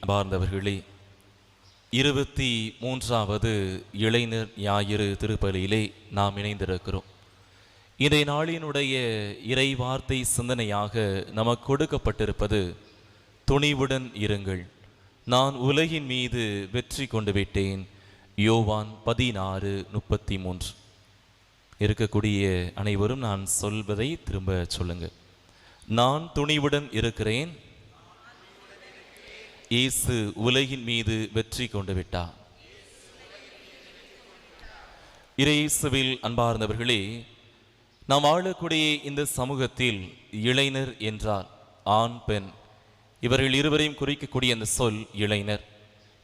அன்பார்ந்தவர்களே, 23வது இளைஞர் ஞாயிறு திருப்பலியிலே நாம் இணைந்திருக்கிறோம். இன்றைய நாளினுடைய இறை வார்த்தை சிந்தனையாக நமக்கு கொடுக்கப்பட்டிருப்பது, துணிவுடன் இருங்கள், நான் உலகின் மீது வெற்றி கொண்டு விட்டேன். யோவான் 16:33. இருக்கக்கூடிய அனைவரும் நான் சொல்வதை திரும்ப சொல்லுங்க. நான் துணிவுடன் இருக்கிறேன், இயேசு உலகின் மீது வெற்றி கொண்டு விட்டார். இயேசுவில் அன்பார்ந்தவர்களே, நாம் வாழக்கூடிய இந்த சமூகத்தில் இளைஞர் என்றால் ஆண் பெண் இவர்கள் இருவரையும் குறிக்கக்கூடிய அந்த சொல் இளைஞர்.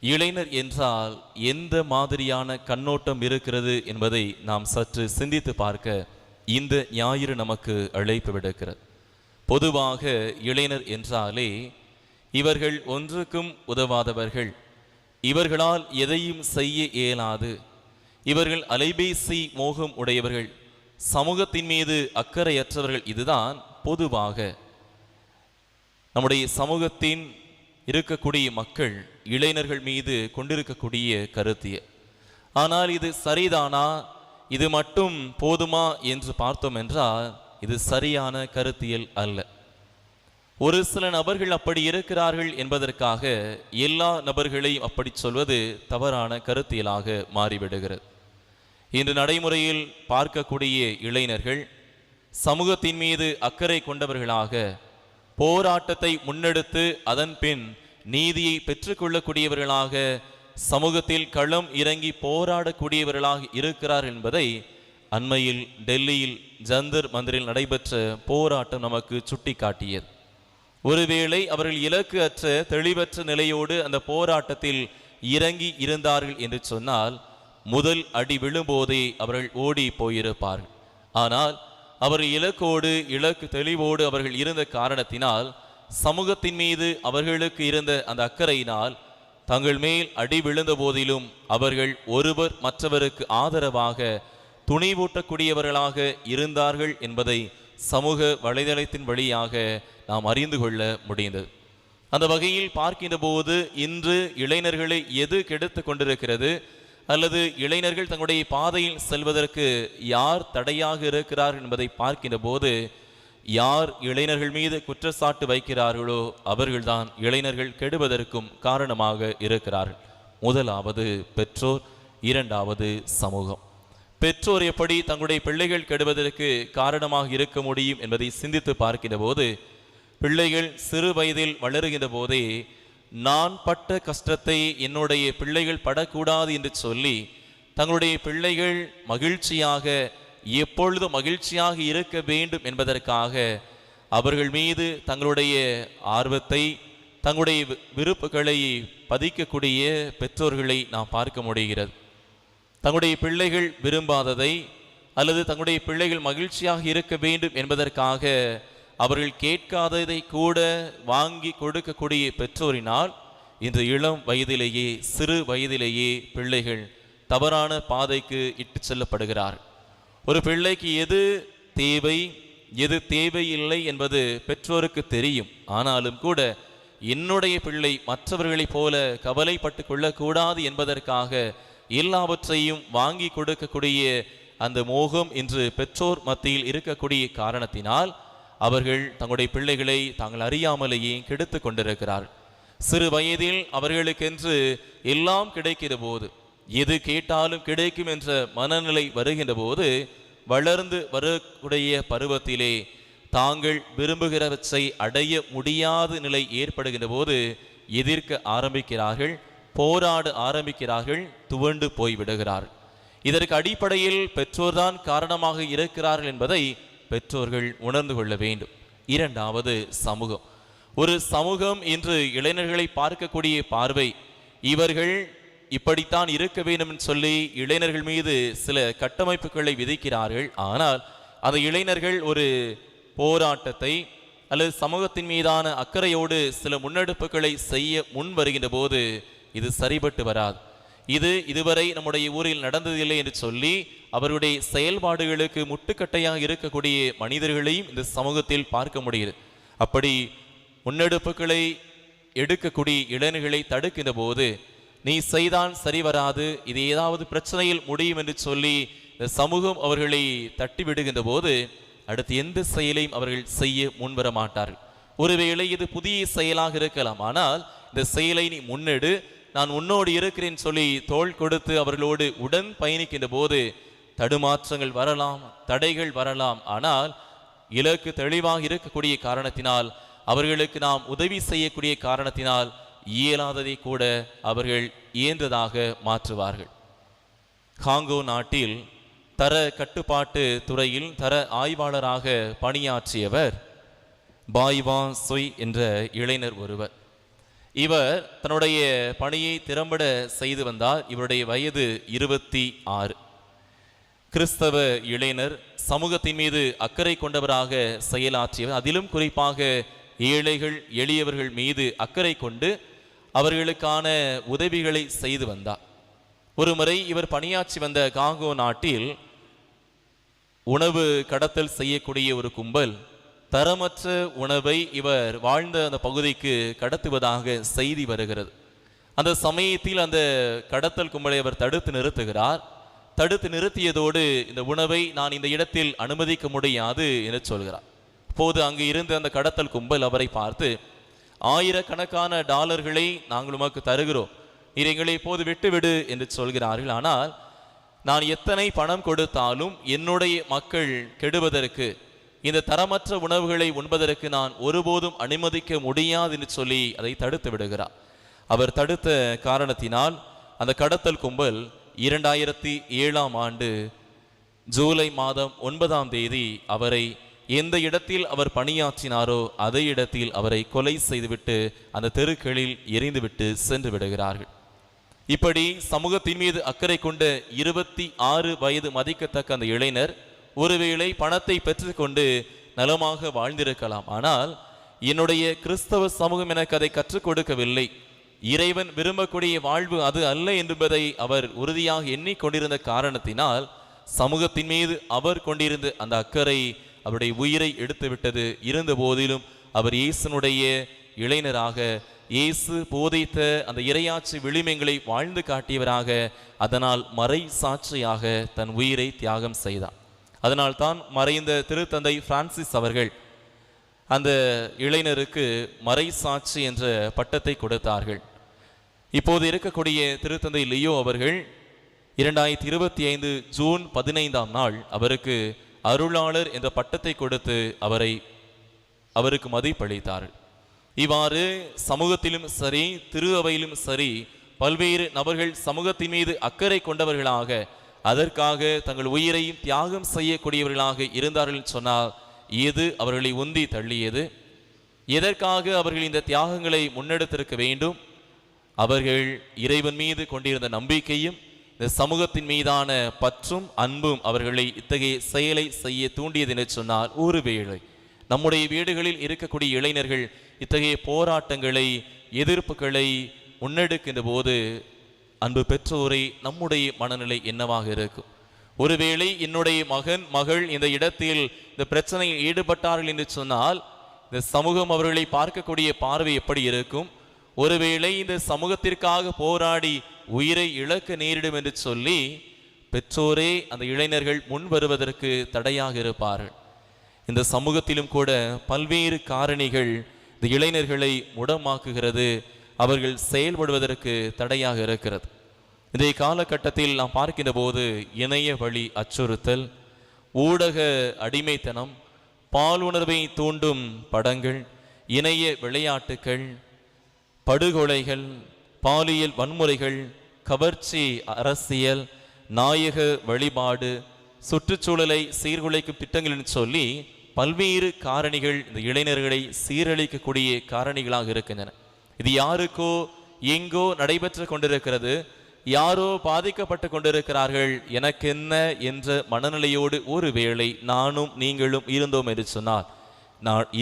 இளைஞர் என்றால் எந்த மாதிரியான கண்ணோட்டம் இருக்கிறது என்பதை நாம் சற்று சிந்தித்து பார்க்க இந்த ஞாயிறு நமக்கு அழைப்பு விடுக்கிறது. பொதுவாக இளைஞர் என்றாலே இவர்கள் ஒன்றுக்கும் உதவாதவர்கள், இவர்களால் எதையும் செய்ய இயலாது, இவர்கள் அலைபேசி மோகம் உடையவர்கள், சமூகத்தின் மீது அக்கறையற்றவர்கள். இதுதான் பொதுவாக நம்முடைய சமூகத்தின் இருக்கக்கூடிய மக்கள் இளைஞர்கள் மீது கொண்டிருக்கக்கூடிய கருத்திய. ஆனால் இது சரிதானா, இது மட்டும் போதுமா என்று பார்த்தோம் என்றால் இது சரியான கருத்தியல் அல்ல. ஒரு சில நபர்கள் அப்படி இருக்கிறார்கள் என்பதற்காக எல்லா நபர்களையும் அப்படி சொல்வது தவறான கருத்தியலாக மாறிவிடுகிறது. இன்று நடைமுறையில் பார்க்கக்கூடிய இளைஞர்கள் சமூகத்தின் மீது அக்கறை கொண்டவர்களாக போராட்டத்தை முன்னெடுத்து அதன் பின் நீதியை பெற்றுக்கொள்ளக்கூடியவர்களாக சமூகத்தில் களம் இறங்கி போராடக்கூடியவர்களாக இருக்கிறார் என்பதை அண்மையில் டெல்லியில் ஜந்தர் மந்திரில் நடைபெற்ற போராட்டம் நமக்கு சுட்டி காட்டியது. ஒருவேளை அவர்கள் இலக்கு அற்ற தெளிவற்ற நிலையோடு அந்த போராட்டத்தில் இறங்கி இருந்தார்கள் என்று சொன்னால் முதல் அடி விழும்போதே அவர்கள் ஓடி போயிருப்பார்கள். ஆனால் அவர் இலக்கு தெளிவோடு அவர்கள் இருந்த காரணத்தினால், சமூகத்தின் மீது அவர்களுக்கு இருந்த அந்த அக்கறையினால் தங்கள் மேல் அடி விழுந்த போதிலும் அவர்கள் ஒருவர் மற்றவருக்கு ஆதரவாக துணிவூட்டக்கூடியவர்களாக இருந்தார்கள் என்பதை சமூக வலைதளத்தின் வழியாக நாம் அறிந்து கொள்ள முடிந்தது. அந்த வகையில் பார்க்கின்ற போது இன்று இளைஞர்களை எது கெடுத்து கொண்டிருக்கிறது, அல்லது இளைஞர்கள் தங்களுடைய பாதையில் செல்வதற்கு யார் தடையாக இருக்கிறார் என்பதை பார்க்கின்ற போது, யார் இளைஞர்கள் மீது குற்றச்சாட்டு வைக்கிறார்களோ அவர்கள்தான் இளைஞர்கள் கெடுவதற்கும் காரணமாக இருக்கிறார்கள். முதலாவது பெற்றோர், இரண்டாவது சமூகம். பெற்றோர் எப்படி தங்களுடைய பிள்ளைகள் கெடுவதற்கு காரணமாக இருக்க முடியும் என்பதை சிந்தித்து பார்க்கின்ற போது, பிள்ளைகள் சிறு வயதில் வளருகின்ற போதே நான் பட்ட கஷ்டத்தை என்னுடைய பிள்ளைகள் படக்கூடாது என்று சொல்லி தங்களுடைய பிள்ளைகள் மகிழ்ச்சியாக, எப்பொழுதும் மகிழ்ச்சியாக இருக்க வேண்டும் என்பதற்காக அவர்கள் மீது தங்களுடைய ஆர்வத்தை, தங்களுடைய விருப்புகளை பதிக்கக்கூடிய பெற்றோர்களை நாம் பார்க்க முடிகிறது. தங்களுடைய பிள்ளைகள் விரும்பாததை அல்லது தங்களுடைய பிள்ளைகள் மகிழ்ச்சியாக இருக்க வேண்டும் என்பதற்காக அவர்கள் கேட்காததை கூட வாங்கி கொடுக்கக்கூடிய பெற்றோரினால் இன்று இளம் வயதிலேயே, சிறு வயதிலேயே பிள்ளைகள் தவறான பாதைக்கு இட்டு செல்லப்படுகிறார். ஒரு பிள்ளைக்கு எது தேவை, எது தேவையில்லை என்பது பெற்றோருக்கு தெரியும். ஆனாலும் கூட என்னுடைய பிள்ளை மற்றவர்களைப் போல கவலைப்பட்டு கொள்ளக்கூடாது என்பதற்காக எல்லாவற்றையும் வாங்கி கொடுக்கக்கூடிய அந்த மோகம் இன்று பெற்றோர் மத்தியில் இருக்கக்கூடிய காரணத்தினால் அவர்கள் தங்களுடைய பிள்ளைகளை தாங்கள் அறியாமலேயே கெடுத்து கொண்டிருக்கிறார். சிறு வயதில் அவர்களுக்கென்று எல்லாம் கிடைக்கிற போது, எது கேட்டாலும் கிடைக்கும் என்ற மனநிலை வருகின்ற போது, வளர்ந்து வரக்கூடிய பருவத்திலே தாங்கள் விரும்புகிறவற்றை அடைய முடியாத நிலை ஏற்படுகின்ற போது எதிர்க்க ஆரம்பிக்கிறார்கள், போராட ஆரம்பிக்கிறார்கள், துவண்டு போய்விடுகிறார்கள். இதற்கு அடிப்படையில் பெற்றோர்தான் காரணமாக இருக்கிறார்கள் என்பதை பெற்றோர்கள் உணர்ந்து கொள்ள வேண்டும். இரண்டாவது சமூகம். ஒரு சமூகம் இன்று இளைஞர்களை பார்க்கக்கூடிய பார்வை, இவர்கள் இப்படித்தான் இருக்க வேண்டும் என்று சொல்லி இளைஞர்கள் மீது சில கட்டமைப்புகளை விதிக்கிறார்கள். ஆனால் அந்த இளைஞர்கள் ஒரு போராட்டத்தை அல்லது சமூகத்தின் மீதான அக்கறையோடு சில முன்னெடுப்புகளை செய்ய முன் வருகின்ற போது இது சரிபட்டு வராது. இது இதுவரை நம்முடைய ஊரில் நடந்ததில்லை என்று சொல்லி அவருடைய செயல்பாடுகளுக்கு முட்டுக்கட்டையாக இருக்கக்கூடிய மனிதர்களையும் இந்த சமூகத்தில் பார்க்க முடியுது. அப்படி முன்னெடுப்புகளை எடுக்கக்கூடிய இளைஞர்களை தடுக்கின்ற போது, நீ செய்தான் சரி வராது, இது ஏதாவது பிரச்சனையில் முடியும் என்று சொல்லி இந்த சமூகம் அவர்களை தட்டி விடுகின்ற போது அடுத்து எந்த செயலையும் அவர்கள் செய்ய முன்வர மாட்டார்கள். ஒருவேளை இது புதிய செயலாக இருக்கலாம், ஆனால் இந்த செயலை நீ முன்னெடு, நான் உன்னோடு இருக்கிறேன் சொல்லி தோள் கொடுத்து அவர்களோடு உடன் பயணிக்கின்ற போது தடுமாற்றங்கள் வரலாம், தடைகள் வரலாம். ஆனால் இலக்கு தெளிவாக இருக்கக்கூடிய காரணத்தினால், அவர்களுக்கு நாம் உதவி செய்யக்கூடிய காரணத்தினால் இயலாததை கூட அவர்கள் இயன்றதாக மாற்றுவார்கள். காங்கோ நாட்டில் தர கட்டுப்பாட்டு துறையில் தர ஆய்வாளராக பணியாற்றியவர் பாய்வா சொய் என்ற இளைஞர் ஒருவர். இவர் தன்னுடைய பணியை திறம்பட செய்து வந்தார். இவருடைய வயது 26. கிறிஸ்தவ இளைஞர், சமூகத்தின் மீது அக்கறை கொண்டவராக செயலாற்றியவர். அதிலும் குறிப்பாக ஏழைகள் எளியவர்கள் மீது அக்கறை கொண்டு அவர்களுக்கான உதவிகளை செய்து வந்தார். ஒருமுறை இவர் பணியாற்றி வந்த காங்கோ நாட்டில் உணவு கடத்தல் செய்யக்கூடிய ஒரு கும்பல் தரமற்ற உணவை இவர் வாழ்ந்த அந்த பகுதிக்கு கடத்துவதாக செய்தி வருகிறது. அந்த சமயத்தில் அந்த கடத்தல் கும்பலை அவர் தடுத்து நிறுத்துகிறார். தடுத்து நிறுத்தியதோடு இந்த உணவை நான் இந்த இடத்தில் அனுமதிக்க முடியாது என்று சொல்கிறார். அப்போது அங்கு இருந்த அந்த கடத்தல் கும்பல் அவரை பார்த்து, ஆயிரக்கணக்கான டாலர்களை நாங்கள் உமக்கு தருகிறோம், நீர் எங்களை இப்போது விட்டுவிடு என்று சொல்கிறார்கள். ஆனால் நான் எத்தனை பணம் கொடுத்தாலும் என்னுடைய மக்கள் கெடுவதற்கு, இந்த தரமற்ற உணவுகளை உண்பதற்கு நான் ஒருபோதும் அனுமதிக்க முடியாது என்று சொல்லி அதை தடுத்து விடுகிறார். அவர் தடுத்த காரணத்தினால் அந்த கடத்தல் கும்பல் 2007ஆம் ஆண்டு ஜூலை மாதம் 9ஆம் தேதி அவரை எந்த இடத்தில் அவர் பணியாற்றினாரோ அதே இடத்தில் அவரை கொலை செய்துவிட்டு அந்த தெருக்களில் எரிந்துவிட்டு சென்று விடுகிறார்கள். இப்படி சமூகத்தின் மீது அக்கறை கொண்ட 26 வயது மதிக்கத்தக்க அந்த இளைஞர் ஒருவேளை பணத்தை பெற்றுக்கொண்டு நலமாக வாழ்ந்திருக்கலாம். ஆனால் என்னுடைய கிறிஸ்தவ சமூகம் எனக்கு அதை கற்றுக் கொடுக்கவில்லை, இறைவன் விரும்பக்கூடிய வாழ்வு அது அல்ல என்பதை அவர் உறுதியாக எண்ணிக்கொண்டிருந்த காரணத்தினால் சமூகத்தின் மீது அவர் கொண்டிருந்த அந்த அக்கறை அவருடைய உயிரை எடுத்துவிட்டது. இருந்த போதிலும் அவர் இயேசுனுடைய இளைஞராக, இயேசு போதித்த அந்த இறையாட்சி விளிமங்களை வாழ்ந்து காட்டியவராக, அதனால் மறை சாட்சியாக தன் உயிரை தியாகம் செய்தார். அதனால் தான் மறைந்த திருத்தந்தை பிரான்சிஸ் அவர்கள் அந்த இளைஞருக்கு மறை சாட்சி என்ற பட்டத்தை கொடுத்தார்கள். இப்போது இருக்கக்கூடிய திருத்தந்தை லியோ அவர்கள் 2025 ஜூன் 15ஆம் நாள் அவருக்கு அருளாளர் என்ற பட்டத்தை கொடுத்து அவருக்கு மதிப்பளித்தார்கள். இவ்வாறு சமூகத்திலும் சரி, திரு அவையிலும் சரி, பல்வேறு நபர்கள் சமூகத்தின் மீது அக்கறை கொண்டவர்களாக, அதற்காக தங்கள் உயிரையும் தியாகம் செய்யக்கூடியவர்களாக இருந்தார்கள் சொன்னால் எது அவர்களை உந்தி தள்ளியது? எதற்காக அவர்கள் இந்த தியாகங்களை முன்னெடுத்திருக்க வேண்டும்? அவர்கள் இறைவன் மீது கொண்டிருந்த நம்பிக்கையும் இந்த சமூகத்தின் மீதான பற்றும் அன்பும் அவர்களை இத்தகைய செயலை செய்ய தூண்டியது என்று சொன்னால், ஒருவேளை நம்முடைய வீடுகளில் இருக்கக்கூடிய இளைஞர்கள் இத்தகைய போராட்டங்களை, எதிர்ப்புகளை முன்னெடுக்கின்ற போது அன்பு பெற்றோரை நம்முடைய மனநிலை என்னவாக இருக்கும்? ஒருவேளை என்னுடைய மகன் மகள் இந்த இடத்தில் இந்த பிரச்சனையில் ஈடுபட்டார்கள் என்று சொன்னால் இந்த சமூகம் அவர்களை பார்க்கக்கூடிய பார்வை எப்படி இருக்கும்? ஒருவேளை இந்த சமூகத்திற்காக போராடி உயிரை இழக்க நேரிடும் என்று சொல்லி பெற்றோரே அந்த இளைஞர்கள் முன் வருவதற்கு தடையாக இருப்பார்கள். இந்த சமூகத்திலும் கூட பல்வேறு காரணிகள் இந்த இளைஞர்களை முடமாக்குகிறது, அவர்கள் செயல்படுவதற்கு தடையாக இருக்கிறது. இந்த காலகட்டத்தில் நாம் பார்க்கின்ற போது இணைய வழி அச்சுறுத்தல், ஊடக அடிமைத்தனம், பாலுணர்வை தூண்டும் படங்கள், இணைய விளையாட்டுக்கள், படுகொலைகள், பாலியல் வன்முறைகள், கவர்ச்சி அரசியல், நாயக வழிபாடு, சுற்றுச்சூழலை சீர்குலைக்கும் திட்டங்கள் சொல்லி பல்வேறு காரணிகள் இந்த இளைஞர்களை சீரழிக்கக்கூடிய காரணிகளாக இருக்கின்றன. இது யாருக்கோ எங்கோ நடைபெற்று கொண்டிருக்கிறது, யாரோ பாதிக்கப்பட்டு கொண்டிருக்கிறார்கள், எனக்கு என்ன என்ற மனநிலையோடு ஒருவேளை நானும் நீங்களும் இருந்தோம் என்று சொன்னால்,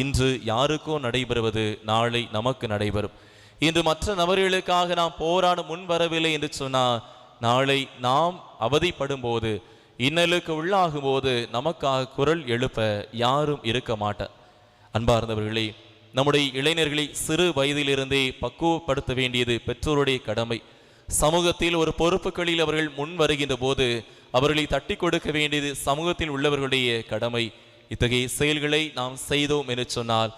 இன்று யாருக்கோ நடைபெறுவது நாளை நமக்கு நடைபெறும். இன்று மற்ற நபர்களுக்காக நாம் போராட முன் வரவில்லை என்று சொன்னால், நாளை நாம் அவதிப்படும் போது, இன்னலுக்கு உள்ளாகும் போது நமக்காக குரல் எழுப்ப யாரும் இருக்க மாட்டார். அன்பார்ந்தவர்களே, நம்முடைய இளைஞர்களை சிறு வயதிலிருந்தே பக்குவப்படுத்த வேண்டியது பெற்றோருடைய கடமை. சமூகத்தில் ஒரு பொறுப்புகளில் அவர்கள் முன் வருகின்ற போது அவர்களை தட்டி கொடுக்க வேண்டியது சமூகத்தில் உள்ளவர்களுடைய கடமை. இத்தகைய செயல்களை நாம் செய்தோம் என்று சொன்னால்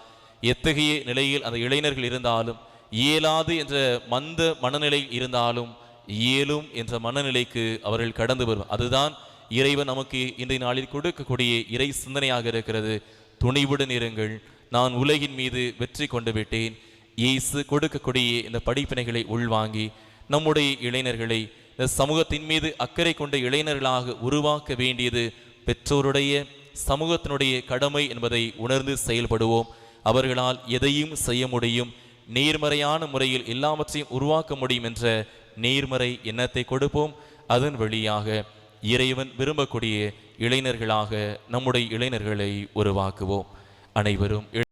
எத்தகைய நிலையில் அந்த இளைஞர்கள் இருந்தாலும், இயலாது என்ற மந்த மனநிலை இருந்தாலும் இயலும் என்ற மனநிலைக்கு அவர்கள் கடந்து வரும். அதுதான் இறைவன் நமக்கு இன்றைய நாளில் கொடுக்கக்கூடிய இறை சிந்தனையாக இருக்கிறது. துணிவுடன் இருங்கள், நான் உலகின் மீது வெற்றி கொண்டு விட்டேன். இயேசு கொடுக்கக்கூடிய இந்த படிப்பினைகளை உள்வாங்கி நம்முடைய இளைஞர்களை இந்த சமூகத்தின் மீது அக்கறை கொண்ட இளைஞர்களாக உருவாக்க வேண்டியது பெற்றோருடைய, சமூகத்தினுடைய கடமை என்பதை உணர்ந்து செயல்படுவோம். அவர்களால் எதையும் செய்ய முடியும், நேர்மறையான முறையில் எல்லாவற்றையும் உருவாக்க முடியும் என்ற நேர்மறை எண்ணத்தை கொடுப்போம். அதன் வழியாக இறைவன் விரும்பக்கூடிய இளைஞர்களாக நம்முடைய இளைஞர்களை உருவாக்குவோம். அனைவரும்